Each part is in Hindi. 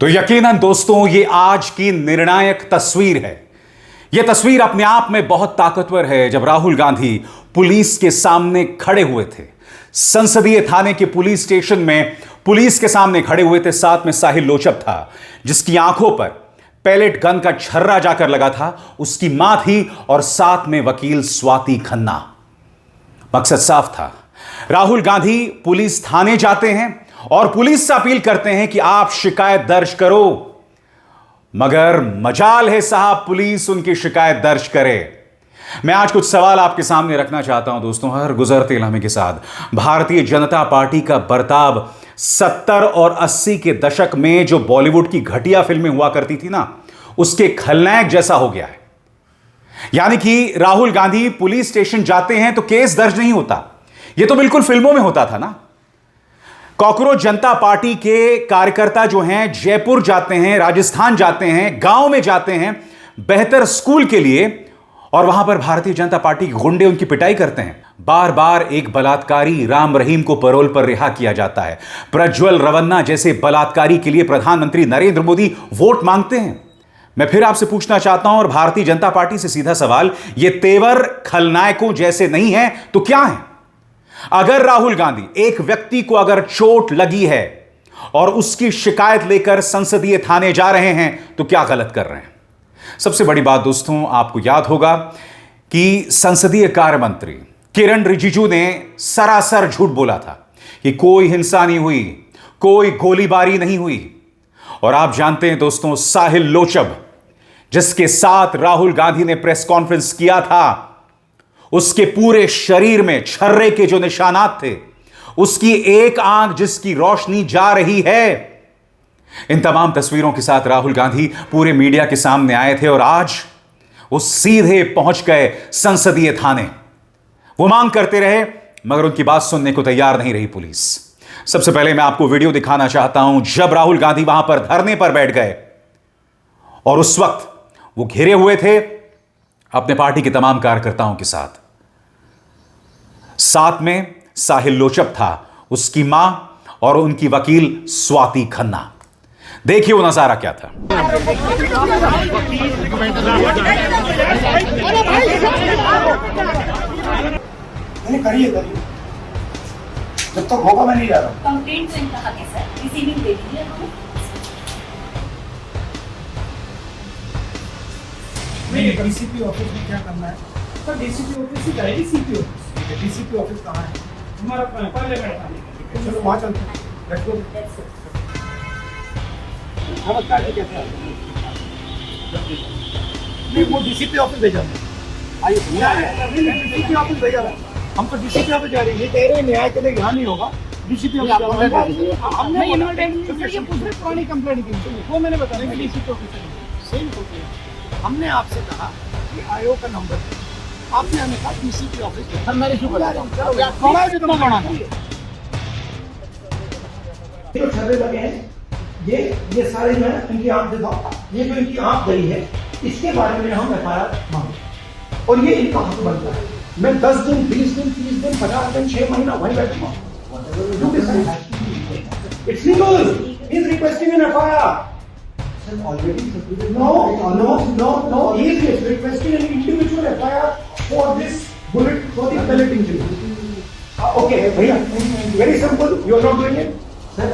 तो यकीनन दोस्तों ये आज की निर्णायक तस्वीर है। यह तस्वीर अपने आप में बहुत ताकतवर है। जब राहुल गांधी पुलिस के सामने खड़े हुए थे, संसदीय थाने के पुलिस स्टेशन में पुलिस के सामने खड़े हुए थे, साथ में साहिल लोचब था जिसकी आंखों पर पैलेट गन का छर्रा जाकर लगा था, उसकी मां थी और साथ में वकील स्वाति खन्ना। मकसद साफ था, राहुल गांधी पुलिस थाने जाते हैं और पुलिस से अपील करते हैं कि आप शिकायत दर्ज करो, मगर मजाल है साहब पुलिस उनकी शिकायत दर्ज करे। मैं आज कुछ सवाल आपके सामने रखना चाहता हूं दोस्तों। हर गुजरते लम्हे के साथ भारतीय जनता पार्टी का बर्ताव 70 और 80 के दशक में जो बॉलीवुड की घटिया फिल्में हुआ करती थी ना, उसके खलनायक जैसा हो गया है। यानी कि राहुल गांधी पुलिस स्टेशन जाते हैं तो केस दर्ज नहीं होता। यह तो बिल्कुल फिल्मों में होता था ना। कॉकरोच जनता पार्टी के कार्यकर्ता जो हैं जयपुर जाते हैं, राजस्थान जाते हैं, गांव में जाते हैं बेहतर स्कूल के लिए, और वहां पर भारतीय जनता पार्टी के गुंडे उनकी पिटाई करते हैं। बार बार एक बलात्कारी राम रहीम को पैरोल पर रिहा किया जाता है। प्रज्वल रवन्ना जैसे बलात्कारी के लिए प्रधानमंत्री नरेंद्र मोदी वोट मांगते हैं। मैं फिर आपसे पूछना चाहता हूं और भारतीय जनता पार्टी से सीधा सवाल, ये तेवर खलनायकों जैसे नहीं है तो क्या है? अगर राहुल गांधी, एक व्यक्ति को अगर चोट लगी है और उसकी शिकायत लेकर संसदीय थाने जा रहे हैं तो क्या गलत कर रहे हैं? सबसे बड़ी बात दोस्तों, आपको याद होगा कि संसदीय कार्य मंत्री किरण रिजिजू ने सरासर झूठ बोला था कि कोई हिंसा नहीं हुई, कोई गोलीबारी नहीं हुई। और आप जानते हैं दोस्तों, साहिल लोचब जिसके साथ राहुल गांधी ने प्रेस कॉन्फ्रेंस किया था, उसके पूरे शरीर में छर्रे के जो निशानात थे, उसकी एक आंख जिसकी रोशनी जा रही है, इन तमाम तस्वीरों के साथ राहुल गांधी पूरे मीडिया के सामने आए थे और आज वो सीधे पहुंच गए संसदीय थाने। वो मांग करते रहे मगर उनकी बात सुनने को तैयार नहीं रही पुलिस। सबसे पहले मैं आपको वीडियो दिखाना चाहता हूं जब राहुल गांधी वहां पर धरने पर बैठ गए और उस वक्त वो घिरे हुए थे अपने पार्टी के तमाम कार्यकर्ताओं के साथ। साथ में साहिल लोचब था, उसकी मां और उनकी वकील स्वाति खन्ना। देखिए वो नजारा क्या था। करिए जब तक होगा मैं नहीं जा रहा। कंप्लेंट से कहा है सर, रिसीविंग दे दीजिए हमें। नहीं, डीसीपी ऑफिस में क्या करना है? सर डीसीपी ऑफिस से जाएगी सीपी ऑफिस। डीसीपी ऑफिस कहाँ है? हमारा पहले बैठा है। चलो वहाँ चलते हैं। Let's go. नमस्कार जी, कैसे हैं? नहीं, वो डीसीपी ऑफिस भेजा है। आइए, डीसीपी ऑफिस भेजा है। हम तो डीसीपी ऑफिस जा रहे हैं। ये कह रहे हैं न्याय के लिए यहाँ नहीं होगा। डीसीपी ऑफिस हमने ये पूछे पुरानी कंप्लेंट की, वो मैंने बताया डीसीपी ऑफिस सेम होती है। हमने आपसे कहा कि आयोग का नंबर है, आपने हमें कहा डीसीपी ऑफिस। सर मैं रिश्यू बता रहा हूँ, कौन है जितना बना जो छर्रे लगे हैं, ये सारे जो है इनकी आंख दिखाओ। ये जो इनकी आंख गई है इसके बारे में हम एफआईआर मांगे और ये इनका हक बनता है। मैं 10 दिन 20 दिन 30 दिन 50 दिन 6 महीना वहीं बैठूंगा। It's legal. He is requesting an FIR. No. He is requesting an individual FIR for this bullet, for the pellet injury. Okay, भैया, very simple. You are not doing it, sir.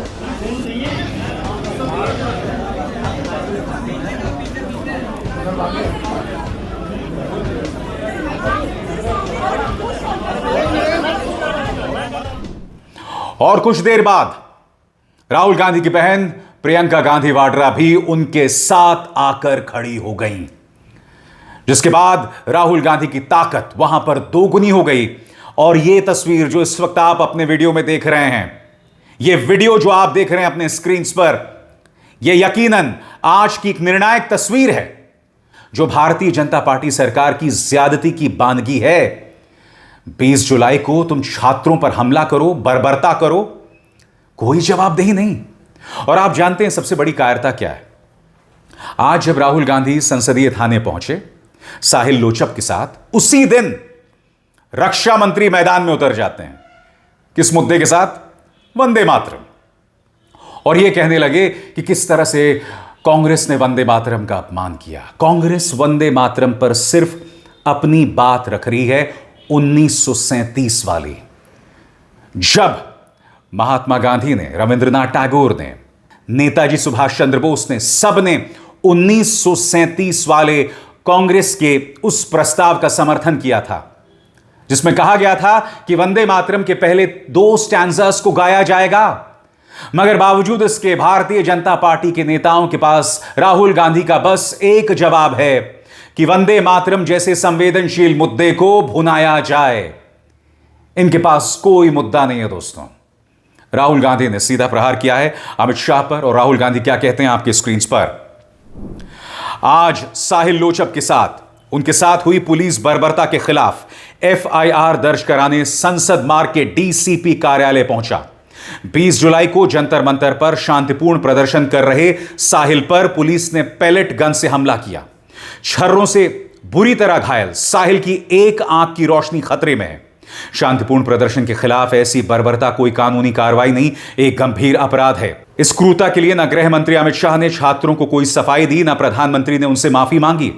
और कुछ देर बाद राहुल गांधी की बहन प्रियंका गांधी वाड्रा भी उनके साथ आकर खड़ी हो गईं, जिसके बाद राहुल गांधी की ताकत वहां पर दोगुनी हो गई। और यह तस्वीर जो इस वक्त आप अपने वीडियो में देख रहे हैं, यह वीडियो जो आप देख रहे हैं अपने स्क्रीन पर, यह यकीनन आज की एक निर्णायक तस्वीर है जो भारतीय जनता पार्टी सरकार की ज्यादती की बानगी है। 20 जुलाई को तुम छात्रों पर हमला करो, बर्बरता करो, कोई जवाबदेही नहीं। और आप जानते हैं सबसे बड़ी कायरता क्या है? आज जब राहुल गांधी संसदीय थाने पहुंचे साहिल लोचब के साथ, उसी दिन रक्षा मंत्री मैदान में उतर जाते हैं। किस मुद्दे के साथ? वंदे मातरम। और यह कहने लगे कि किस तरह से कांग्रेस ने वंदे मातरम का अपमान किया। कांग्रेस वंदे मातरम पर सिर्फ अपनी बात रख रही है 1937 वाली, जब महात्मा गांधी ने, रविंद्रनाथ टैगोर ने, नेताजी सुभाष चंद्र बोस ने, सब ने 1937 वाले कांग्रेस के उस प्रस्ताव का समर्थन किया था जिसमें कहा गया था कि वंदे मातरम के पहले 2 स्टैंजास को गाया जाएगा। मगर बावजूद इसके भारतीय जनता पार्टी के नेताओं के पास राहुल गांधी का बस एक जवाब है कि वंदे मातरम जैसे संवेदनशील मुद्दे को भुनाया जाए। इनके पास कोई मुद्दा नहीं है दोस्तों। राहुल गांधी ने सीधा प्रहार किया है अमित शाह पर, और राहुल गांधी क्या कहते हैं आपकी स्क्रीन पर। आज साहिल लोचब के साथ, उनके साथ हुई पुलिस बर्बरता के खिलाफ FIR दर्ज कराने संसद मार्ग के DCP कार्यालय पहुंचा। 20 जुलाई को जंतर मंतर पर शांतिपूर्ण प्रदर्शन कर रहे साहिल पर पुलिस ने पैलेट गन से हमला किया। छर्रों से बुरी तरह घायल साहिल की एक आंख की रोशनी खतरे में है। शांतिपूर्ण प्रदर्शन के खिलाफ ऐसी बर्बरता कोई कानूनी कार्रवाई नहीं, एक गंभीर अपराध है। इस क्रूरता के लिए न गृह मंत्री अमित शाह ने छात्रों को कोई सफाई दी, न प्रधानमंत्री ने उनसे माफी मांगी।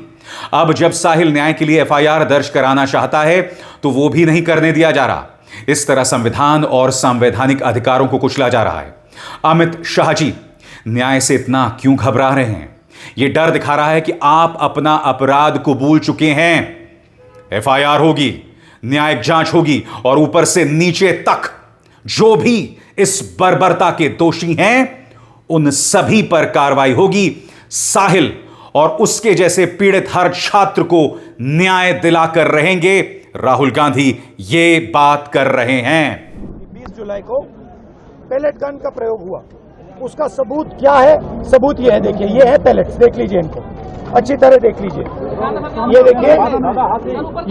अब जब साहिल न्याय के लिए FIR दर्ज कराना चाहता है तो वो भी नहीं करने दिया जा रहा। इस तरह संविधान और संवैधानिक अधिकारों को कुचला जा रहा है। अमित शाह जी न्याय से इतना क्यों घबरा रहे हैं? यह डर दिखा रहा है कि आप अपना अपराध कबूल चुके हैं। FIR होगी, न्यायिक जांच होगी, और ऊपर से नीचे तक जो भी इस बर्बरता के दोषी हैं उन सभी पर कार्रवाई होगी। साहिल और उसके जैसे पीड़ित हर छात्र को न्याय दिलाकर रहेंगे। राहुल गांधी ये बात कर रहे हैं। 20 जुलाई को पैलेट गन का प्रयोग हुआ, उसका सबूत क्या है? सबूत ये है, देखिए ये है पैलेट्स, देख लीजिए इनको अच्छी तरह देख लीजिए। ये देखिए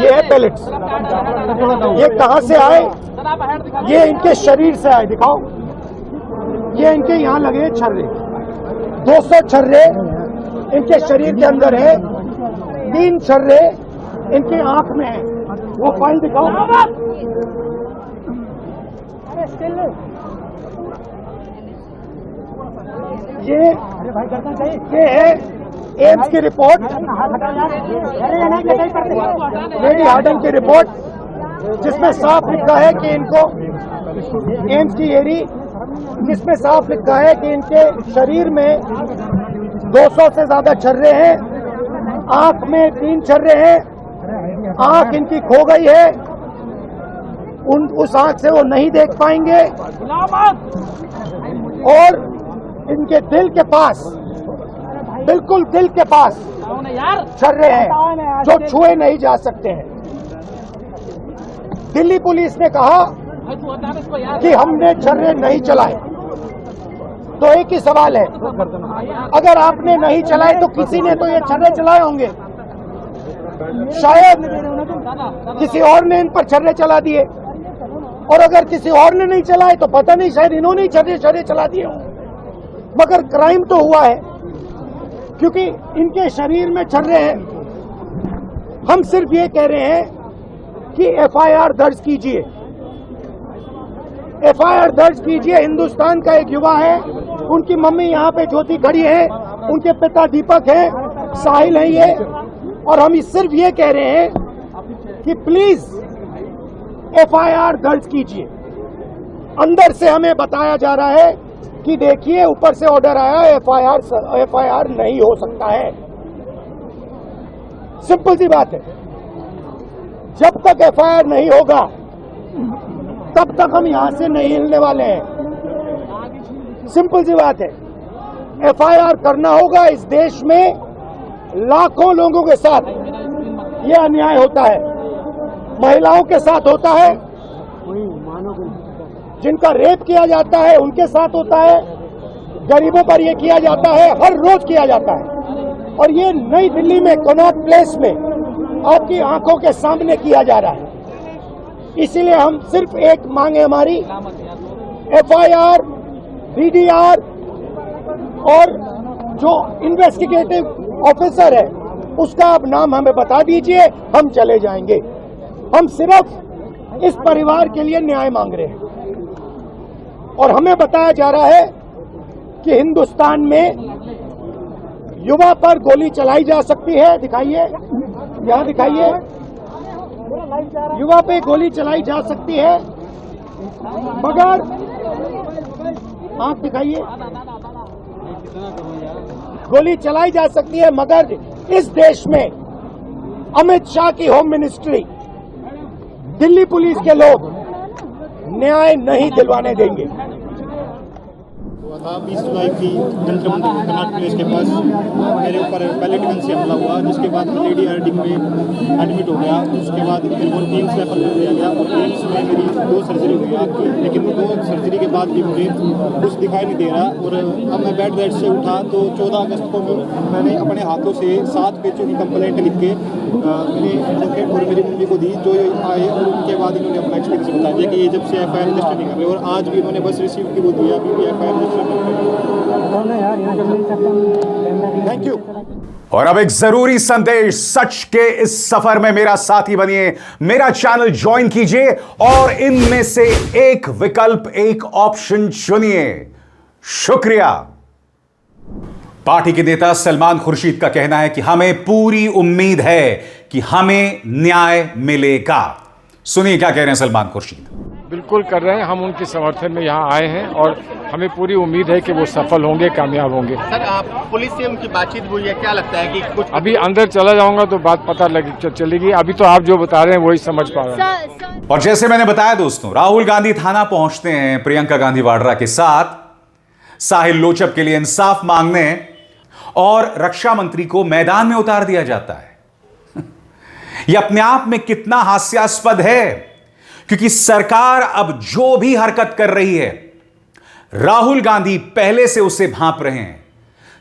ये है पैलेट्स। ये कहां से आए? ये इनके शरीर से आए, दिखाओ। ये इनके यहां लगे छर्रे, 200 छर्रे इनके शरीर के अंदर है, 3 छर्रे इनकी आंख में है। वो फाइल दिखाओ। ये है एम्स की रिपोर्ट, लेडी हार्डन की रिपोर्ट, जिसमें साफ लिखा है कि इनको एम्स की एरी, जिसमें साफ लिखा है कि इनके शरीर में 200 से ज्यादा छर्रे हैं, आंख में 3 छर्रे हैं, आंख इनकी खो गई है, उस आंख से वो नहीं देख पाएंगे, और इनके दिल के पास, बिल्कुल दिल के पास छर्रे हैं जो छुए नहीं जा सकते हैं। दिल्ली पुलिस ने कहा कि हमने छर्रे नहीं चलाए, तो एक ही सवाल है, अगर आपने नहीं चलाए तो किसी ने तो ये छर्रे चलाए होंगे। शायद किसी और ने इन पर छर्रे चला दिए, और अगर किसी और ने नहीं चलाए तो पता नहीं, शायद इन्होंने ही छर्रे चला दिए हों। मगर क्राइम तो हुआ है क्योंकि इनके शरीर में छर्रे हैं। हम सिर्फ ये कह रहे हैं कि FIR दर्ज कीजिए, FIR दर्ज कीजिए। हिंदुस्तान का एक युवा है, उनकी मम्मी यहाँ पे ज्योति खड़ी है, उनके पिता दीपक है, साहिल है ये, और हम सिर्फ ये कह रहे हैं कि प्लीज FIR दर्ज कीजिए। अंदर से हमें बताया जा रहा है कि देखिए ऊपर से ऑर्डर आया, FIR नहीं हो सकता है। सिंपल सी बात है, जब तक FIR नहीं होगा तब तक हम यहां से नहीं हिलने वाले हैं। सिंपल सी बात है, FIR करना होगा। इस देश में लाखों लोगों के साथ यह अन्याय होता है, महिलाओं के साथ होता है, जिनका रेप किया जाता है उनके साथ होता है, गरीबों पर यह किया जाता है, हर रोज किया जाता है। और ये नई दिल्ली में कनॉट प्लेस में आपकी आंखों के सामने किया जा रहा है। इसीलिए हम सिर्फ एक मांग है हमारी, FIR, DDR और जो इन्वेस्टिगेटिव ऑफिसर है उसका आप नाम हमें बता दीजिए, हम चले जाएंगे। हम सिर्फ इस परिवार के लिए न्याय मांग रहे हैं, और हमें बताया जा रहा है कि हिंदुस्तान में युवा पर गोली चलाई जा सकती है। दिखाइए, यहाँ दिखाइए, युवा पे गोली चलाई जा सकती है, मगर आंख दिखाइए, गोली चलाई जा सकती है, मगर इस देश में अमित शाह की होम मिनिस्ट्री, दिल्ली पुलिस के लोग न्याय नहीं दिलवाने देंगे। था 20 जुलाई की जंतर मंतर कर्नाटक प्लेस के पास मेरे ऊपर पैलेट गन से हमला हुआ, जिसके बाद मैं लेडी आरडी में एडमिट हो गया। उसके बाद मेरे को एम्स रेफर कर दिया गया और एम्स में मेरी 2 सर्जरी हुई आँख की, लेकिन वो 2 सर्जरी के बाद भी मुझे कुछ दिखाई नहीं दे रहा। और अब मैं बेड रेस्ट से उठा तो 14 अगस्त को मैंने अपने हाथों से 7 पेजों की कंप्लेंट लिख के मेरे एडवोकेट और मेरी मम्मी को दी, जो आए और उनके बाद इन्होंने अपना एक्सपीरियंस बताया कि ये जब से FIR रजिस्टर नहीं कर रहे, और आज भी उन्होंने बस रिसीव की वो दिया, अभी भी FIR रजिस्टर। Thank you. और अब एक जरूरी संदेश, सच के इस सफर में मेरा साथी बनिए, मेरा चैनल ज्वाइन कीजिए और इनमें से एक विकल्प, एक ऑप्शन चुनिए। शुक्रिया। पार्टी के नेता सलमान खुर्शीद का कहना है कि हमें पूरी उम्मीद है कि हमें न्याय मिलेगा। सुनिए क्या कह रहे हैं सलमान खुर्शीद। बिल्कुल कर रहे हैं, हम उनके समर्थन में यहाँ आए हैं और हमें पूरी उम्मीद है कि वो सफल होंगे, कामयाब होंगे। सर, आप पुलिस से उनकी बातचीत हुई है, क्या लगता है कि कुछ? अभी अंदर चला जाऊंगा तो बात पता चलेगी, अभी तो आप जो बता रहे हैं वही समझ पा रहे हैं। और जैसे मैंने बताया दोस्तों, राहुल गांधी थाना पहुंचते हैं प्रियंका गांधी वाड्रा के साथ साहिल लोचप के लिए इंसाफ मांगने, और रक्षा मंत्री को मैदान में उतार दिया जाता है। यह अपने आप में कितना हास्यास्पद है, क्योंकि सरकार अब जो भी हरकत कर रही है, राहुल गांधी पहले से उसे भांप रहे हैं।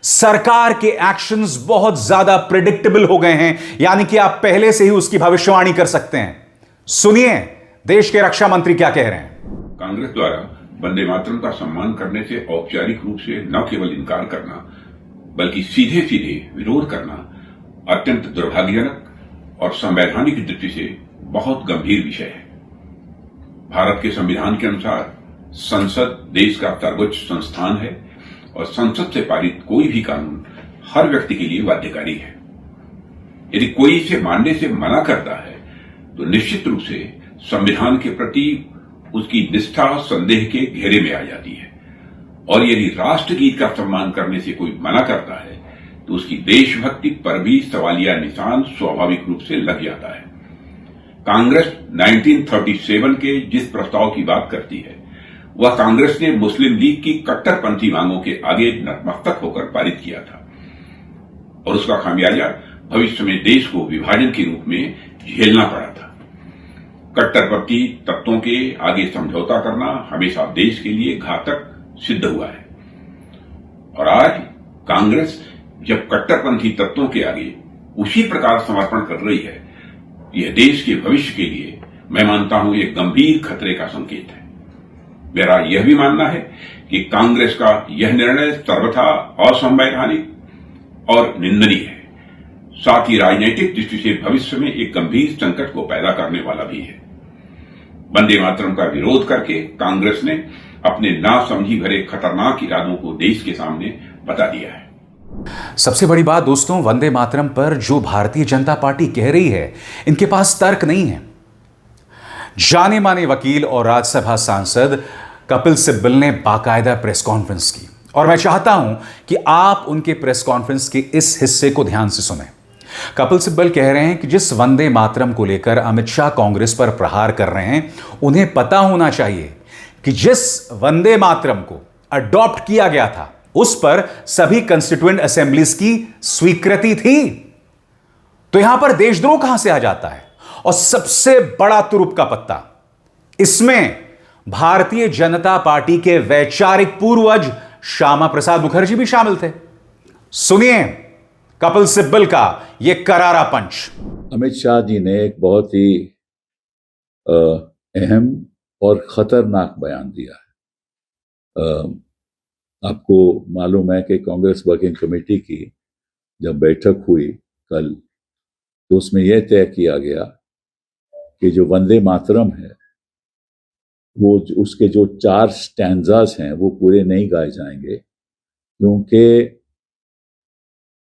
सरकार के एक्शंस बहुत ज्यादा प्रेडिक्टेबल हो गए हैं, यानी कि आप पहले से ही उसकी भविष्यवाणी कर सकते हैं। सुनिए देश के रक्षा मंत्री क्या कह रहे हैं। कांग्रेस द्वारा वंदे मातरम का सम्मान करने से औपचारिक रूप से न केवल इनकार करना, बल्कि सीधे सीधे विरोध करना अत्यंत दुर्भाग्यजनक और संवैधानिक दृष्टि से बहुत गंभीर विषय है। भारत के संविधान के अनुसार संसद देश का सर्वोच्च संस्थान है और संसद से पारित कोई भी कानून हर व्यक्ति के लिए बाध्यकारी है। यदि कोई इसे मानने से मना करता है तो निश्चित रूप से संविधान के प्रति उसकी निष्ठा संदेह के घेरे में आ जाती है। और यदि राष्ट्रगीत का सम्मान करने से कोई मना करता है तो उसकी देशभक्ति पर भी सवालिया निशान स्वाभाविक रूप से लग जाता है। कांग्रेस 1937 के जिस प्रस्ताव की बात करती है, वह कांग्रेस ने मुस्लिम लीग की कट्टरपंथी मांगों के आगे नतमस्तक होकर पारित किया था, और उसका खामियाजा भविष्य में देश को विभाजन के रूप में झेलना पड़ा था। कट्टरपंथी तत्वों के आगे समझौता करना हमेशा देश के लिए घातक सिद्ध हुआ है, और आज कांग्रेस जब कट्टरपंथी तत्वों के आगे उसी प्रकार समर्पण कर रही है, यह देश के भविष्य के लिए मैं मानता हूं एक गंभीर खतरे का संकेत है। मेरा यह भी मानना है कि कांग्रेस का यह निर्णय सर्वथा असंवैधानिक और निंदनीय है, साथ ही राजनीतिक दृष्टि से भविष्य में एक गंभीर संकट को पैदा करने वाला भी है। वंदे मातरम का विरोध करके कांग्रेस ने अपने नासमझी भरे खतरनाक इरादों को देश के सामने बता दिया है। सबसे बड़ी बात दोस्तों, वंदे मातरम पर जो भारतीय जनता पार्टी कह रही है, इनके पास तर्क नहीं है। जाने माने वकील और राज्यसभा सांसद कपिल सिब्बल ने बाकायदा प्रेस कॉन्फ्रेंस की, और मैं चाहता हूं कि आप उनके प्रेस कॉन्फ्रेंस के इस हिस्से को ध्यान से सुनें। कपिल सिब्बल कह रहे हैं कि जिस वंदे मातरम को लेकर अमित शाह कांग्रेस पर प्रहार कर रहे हैं, उन्हें पता होना चाहिए कि जिस वंदे मातरम को अडॉप्ट किया गया था, उस पर सभी कंस्टिट्यूएंट असेंबलीज की स्वीकृति थी। तो यहां पर देशद्रोह कहां से आ जाता है? और सबसे बड़ा तुरुप का पत्ता, इसमें भारतीय जनता पार्टी के वैचारिक पूर्वज श्यामा प्रसाद मुखर्जी भी शामिल थे। सुनिए कपिल सिब्बल का यह करारा पंच। अमित शाह जी ने एक बहुत ही अहम और खतरनाक बयान दिया है। आपको मालूम है कि कांग्रेस वर्किंग कमेटी की जब बैठक हुई कल, तो उसमें यह तय किया गया कि जो वंदे मातरम है, वो उसके जो 4 स्टैंजास हैं वो पूरे नहीं गाए जाएंगे, क्योंकि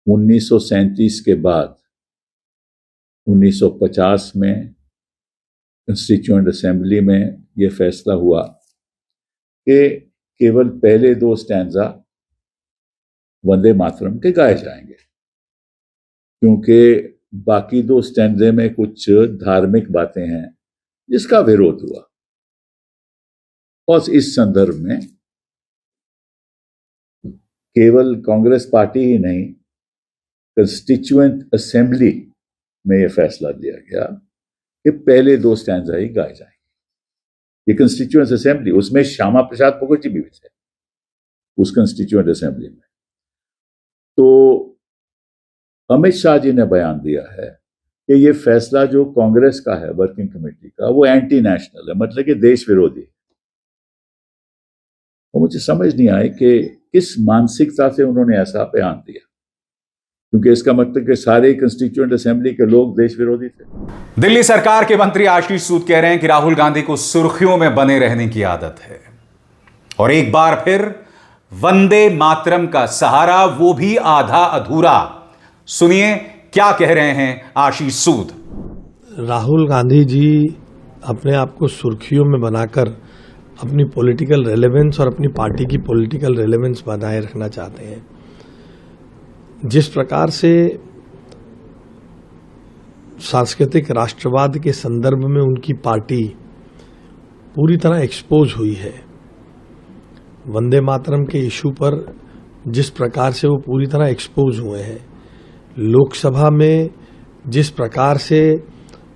1937 के बाद 1950 में कंस्टिट्यूएंट असेंबली में यह फैसला हुआ कि केवल पहले 2 स्टैंजा वंदे मातरम के गाए जाएंगे, क्योंकि बाकी 2 स्टैंजे में कुछ धार्मिक बातें हैं जिसका विरोध हुआ। और इस संदर्भ में केवल कांग्रेस पार्टी ही नहीं, कंस्टिट्यूएंट असेंबली में यह फैसला लिया गया कि पहले 2 स्टैंजा ही गाए जाएंगे। ये कंस्टिट्यूएंट असेंबली, उसमें श्यामा प्रसाद मुखर्जी भी थे उस कंस्टिट्यूएंट असेंबली में। तो अमित शाह जी ने बयान दिया है कि ये फैसला जो कांग्रेस का है, वर्किंग कमेटी का, वो एंटी नेशनल है, मतलब कि देश विरोधी। तो मुझे समझ नहीं आई कि किस मानसिकता से उन्होंने ऐसा बयान दिया, क्योंकि इसका मतलब कि सारे कंस्टिट्यूएंट असेंबली के लोग देश विरोधी थे। दिल्ली सरकार के मंत्री आशीष सूद कह रहे हैं कि राहुल गांधी को सुर्खियों में बने रहने की आदत है और एक बार फिर वंदे मातरम का सहारा, वो भी आधा अधूरा। सुनिए क्या कह रहे हैं आशीष सूद। राहुल गांधी जी अपने आप को सुर्खियों में बनाकर अपनी पॉलिटिकल रेलेवेंस और अपनी पार्टी की पॉलिटिकल रेलेवेंस बनाए रखना चाहते हैं। जिस प्रकार से सांस्कृतिक राष्ट्रवाद के संदर्भ में उनकी पार्टी पूरी तरह एक्सपोज हुई है, वंदे मातरम के इशू पर जिस प्रकार से वो पूरी तरह एक्सपोज हुए हैं, लोकसभा में जिस प्रकार से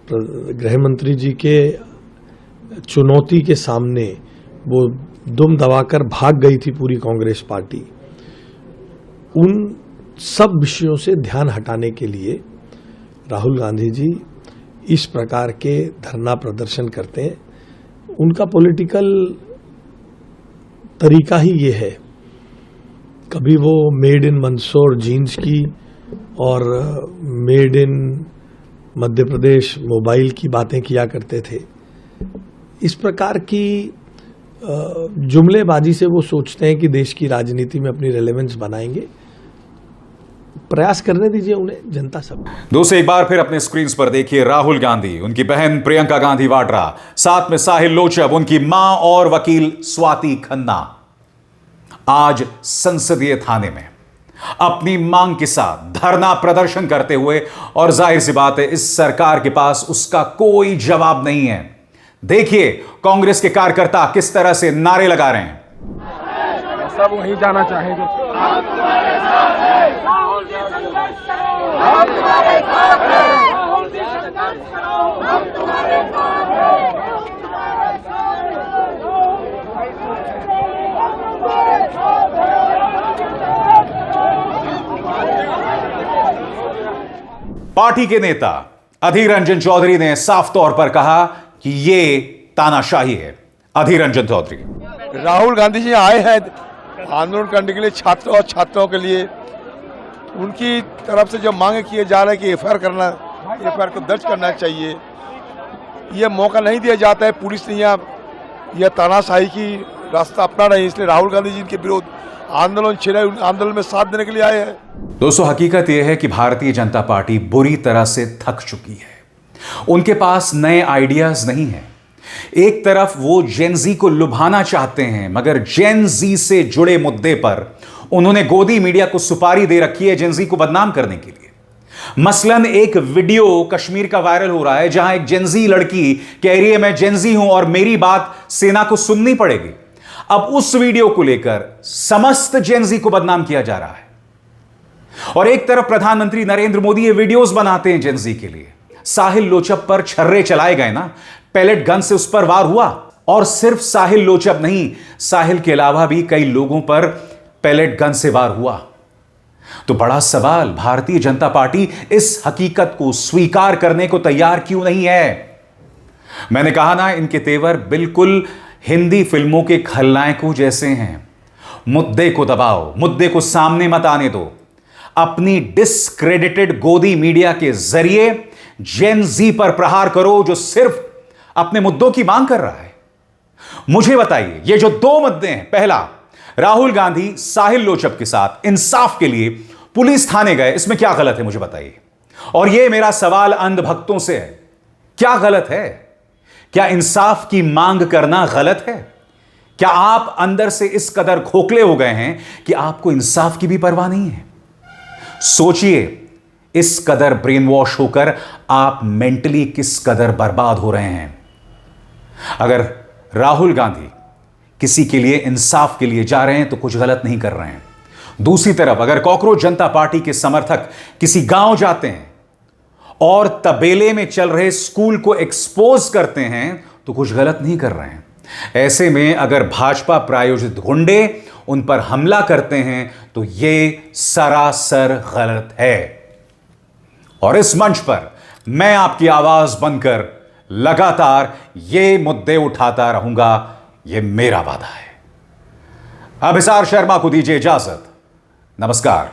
गृह मंत्री जी के चुनौती के सामने वो दुम दबाकर भाग गई थी पूरी कांग्रेस पार्टी, उन सब विषयों से ध्यान हटाने के लिए राहुल गांधी जी इस प्रकार के धरना प्रदर्शन करते हैं। उनका पॉलिटिकल तरीका ही ये है। कभी वो मेड इन मंदसौर जीन्स की और made in Madhya Pradesh mobile की बातें किया करते थे। इस प्रकार की जुमलेबाजी से वो सोचते हैं कि देश की राजनीति में अपनी रेलेवेंस बनाएंगे। प्रयास करने दीजिए उन्हें, जनता सब। दोस्तों एक बार फिर अपने स्क्रीन पर देखिए राहुल गांधी, उनकी बहन प्रियंका गांधी वाड्रा, साथ में साहिल लोचब, उनकी मां और वकील स्वाति खन्ना आज संसदीय थाने में अपनी मांग के साथ धरना प्रदर्शन करते हुए, और जाहिर सी बात है इस सरकार के पास उसका कोई जवाब नहीं है। देखिए कांग्रेस के कार्यकर्ता किस तरह से नारे लगा रहे हैं। सब वहीं जाना चाहेंगे। पार्टी के नेता अधीर रंजन चौधरी ने साफ तौर पर कहा कि ये तानाशाही है। अधीर रंजन चौधरी, राहुल गांधी जी आए हैं आंदोलन करने के लिए, छात्रों और छात्राओं के लिए। उनकी तरफ से जो मांगे किए जा रहे हैं कि एफआईआर को दर्ज करना चाहिए, ये मौका नहीं दिया जाता है। पुलिस ने यह तानाशाही की रास्ता अपना रही, इसलिए राहुल गांधी जी के विरोध आंदोलन छिड़े, आंदोलन में साथ देने के लिए आए हैं। दोस्तों हकीकत यह है कि भारतीय जनता पार्टी बुरी तरह से थक चुकी है। उनके पास नए आइडियाज नहीं है। एक तरफ वो जेन जी को लुभाना चाहते हैं, मगर जेन जी से जुड़े मुद्दे पर उन्होंने गोदी मीडिया को सुपारी दे रखी है जेन जी को बदनाम करने के लिए। मसलन एक वीडियो कश्मीर का वायरल हो रहा है जहां एक जेनजी लड़की कह रही है मैं जेनजी हूं और मेरी बात सेना को सुननी पड़ेगी। अब उस वीडियो को लेकर समस्त जेनजी को बदनाम किया जा रहा है, और एक तरफ प्रधानमंत्री नरेंद्र मोदी ये वीडियोस बनाते हैं जेनजी के लिए। साहिल लोचब पर छर्रे चलाए गए ना, पैलेट गन से उस पर वार हुआ, और सिर्फ साहिल लोचब नहीं, साहिल के अलावा भी कई लोगों पर पैलेट गन से वार हुआ। तो बड़ा सवाल, भारतीय जनता पार्टी इस हकीकत को स्वीकार करने को तैयार क्यों नहीं है? मैंने कहा ना, इनके तेवर बिल्कुल हिंदी फिल्मों के खलनायकों जैसे हैं। मुद्दे को दबाओ, मुद्दे को सामने मत आने दो। अपनी डिस्क्रेडिटेड गोदी मीडिया के जरिए जेन जी पर प्रहार करो जो सिर्फ अपने मुद्दों की मांग कर रहा है। मुझे बताइए, ये जो 2 मुद्दे हैं, पहला राहुल गांधी साहिल लोचप के साथ इंसाफ के लिए पुलिस थाने गए, इसमें क्या गलत है मुझे बताइए। और यह मेरा सवाल अंधभक्तों से है, क्या गलत है? क्या इंसाफ की मांग करना गलत है? क्या आप अंदर से इस कदर खोखले हो गए हैं कि आपको इंसाफ की भी परवाह नहीं है? सोचिए, इस कदर ब्रेन वॉश होकर आप मेंटली किस कदर बर्बाद हो रहे हैं। अगर राहुल गांधी किसी के लिए इंसाफ के लिए जा रहे हैं तो कुछ गलत नहीं कर रहे हैं। दूसरी तरफ अगर कॉकरोच जनता पार्टी के समर्थक किसी गांव जाते हैं और तबेले में चल रहे स्कूल को एक्सपोज करते हैं तो कुछ गलत नहीं कर रहे हैं। ऐसे में अगर भाजपा प्रायोजित गुंडे उन पर हमला करते हैं तो यह सरासर गलत है। और इस मंच पर मैं आपकी आवाज बनकर लगातार ये मुद्दे उठाता रहूंगा, यह मेरा वादा है। अभिसार शर्मा को दीजिए इजाजत। नमस्कार।